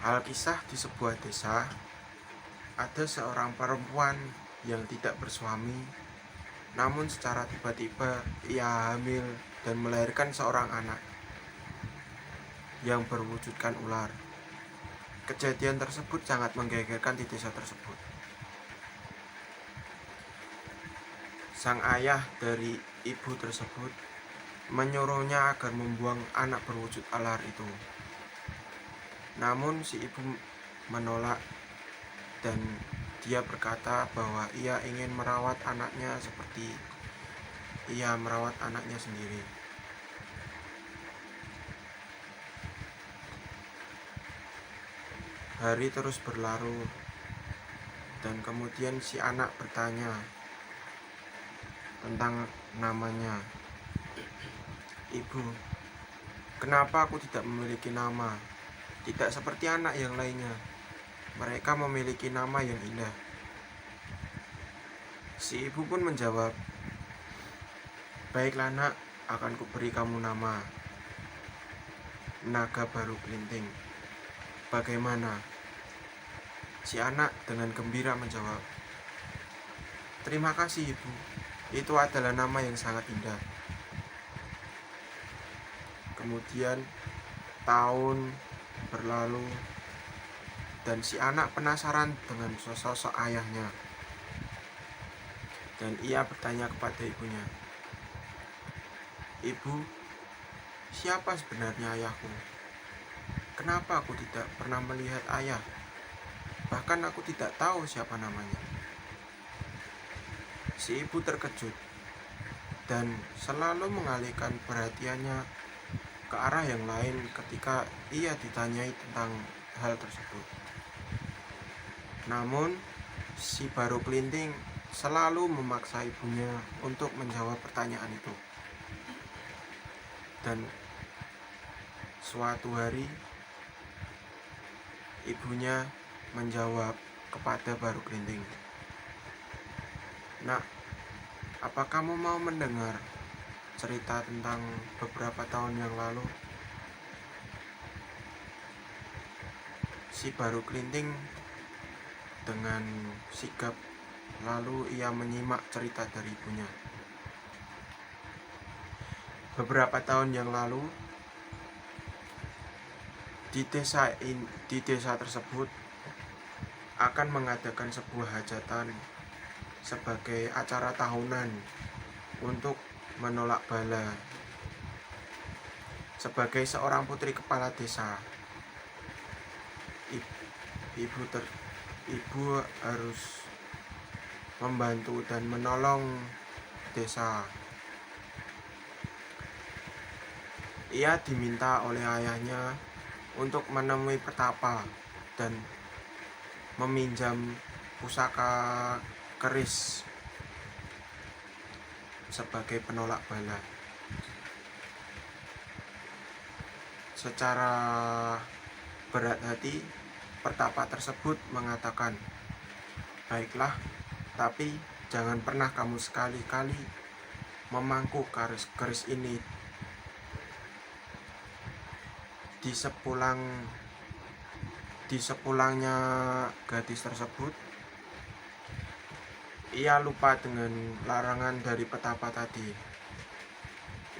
Alkisah di sebuah desa, ada seorang perempuan yang tidak bersuami, namun secara tiba-tiba ia hamil dan melahirkan seorang anak yang berwujudkan ular. Kejadian tersebut sangat menggegerkan di desa tersebut. Sang ayah dari ibu tersebut menyuruhnya agar membuang anak berwujud ular itu. Namun si ibu menolak dan dia berkata bahwa ia ingin merawat anaknya seperti ia merawat anaknya sendiri. Hari terus berlalu dan kemudian si anak bertanya tentang namanya. Ibu, kenapa aku tidak memiliki nama? Tidak seperti anak yang lainnya. Mereka memiliki nama yang indah. Si ibu pun menjawab, baiklah nak, akan kuberi kamu nama Naga Baru Kelinting. Bagaimana? Si anak dengan gembira menjawab, terima kasih ibu, itu adalah nama yang sangat indah. Kemudian tahun berlalu dan si anak penasaran dengan sosok ayahnya. Dan ia bertanya kepada ibunya, ibu, siapa sebenarnya ayahku? Kenapa aku tidak pernah melihat ayah? Bahkan aku tidak tahu siapa namanya. Si ibu terkejut dan selalu mengalihkan perhatiannya ke arah yang lain ketika ia ditanyai tentang hal tersebut. Namun, si Baru Kelinting selalu memaksa ibunya untuk menjawab pertanyaan itu. Dan suatu hari, ibunya menjawab kepada Baru Kelinting, nak, apa kamu mau mendengar cerita tentang beberapa tahun yang lalu? Si Baru Kelinting dengan sigap lalu ia menyimak cerita dari ibunya. Beberapa tahun yang lalu di desa tersebut akan mengadakan sebuah hajatan sebagai acara tahunan untuk menolak bala. Sebagai seorang putri kepala desa, ibu harus membantu dan menolong desa. Ia diminta oleh ayahnya untuk menemui petapa dan meminjam pusaka keris sebagai penolak bala. Secara berat hati, petapa tersebut mengatakan, baiklah, tapi jangan pernah kamu sekali-kali memangku keris ini. Di sepulangnya gadis tersebut, ia lupa dengan larangan dari petapa tadi.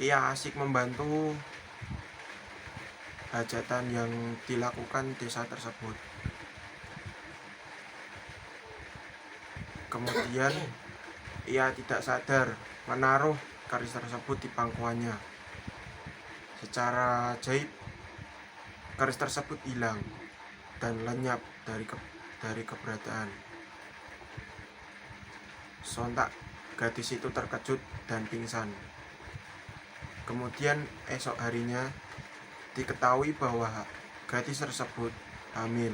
Ia asik membantu hajatan yang dilakukan desa tersebut. Kemudian ia tidak sadar menaruh keris tersebut di pangkuannya. Secara ajaib, keris tersebut hilang dan lenyap dari keberadaan. Sontak gadis itu terkejut dan pingsan. Kemudian esok harinya diketahui bahwa gadis tersebut hamil,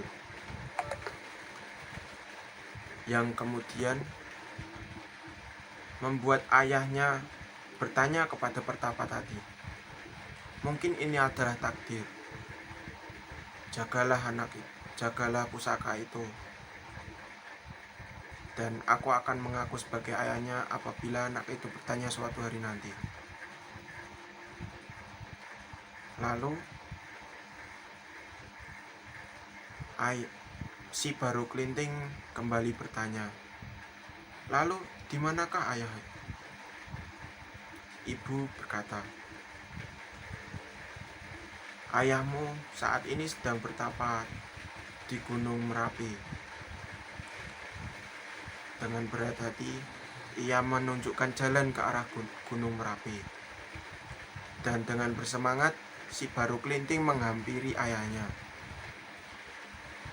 yang kemudian membuat ayahnya bertanya kepada petapa tadi, mungkin ini adalah takdir. Jagalah pusaka itu, dan aku akan mengaku sebagai ayahnya apabila anak itu bertanya suatu hari nanti. Lalu Si baru kelinting kembali bertanya, "Lalu di manakah ayah?" Ibu berkata, "Ayahmu saat ini sedang bertapa di Gunung Merapi." Dengan berat hati, ia menunjukkan jalan ke arah Gunung Merapi. Dan dengan bersemangat, si baru kelinting menghampiri ayahnya.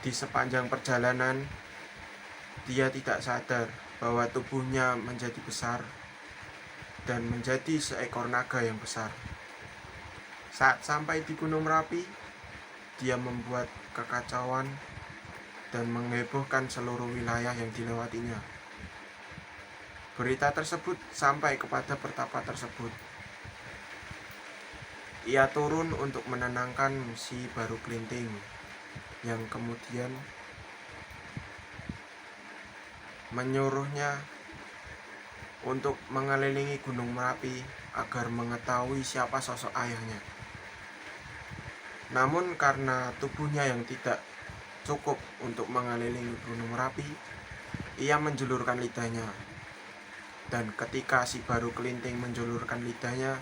Di sepanjang perjalanan, dia tidak sadar bahwa tubuhnya menjadi besar dan menjadi seekor naga yang besar. Saat sampai di Gunung Merapi, dia membuat kekacauan dan menghebohkan seluruh wilayah yang dilewatinya. Berita tersebut sampai kepada pertapa tersebut. Ia turun untuk menenangkan si baru kelinting, yang kemudian menyuruhnya untuk mengelilingi Gunung Merapi agar mengetahui siapa sosok ayahnya. Namun karena tubuhnya yang tidak cukup untuk mengelilingi Gunung Merapi, ia menjulurkan lidahnya. Dan ketika si baru kelinting menjulurkan lidahnya,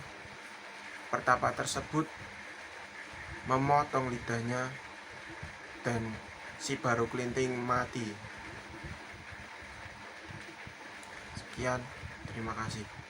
pertapa tersebut memotong lidahnya dan si baru kelinting mati. Sekian, terima kasih.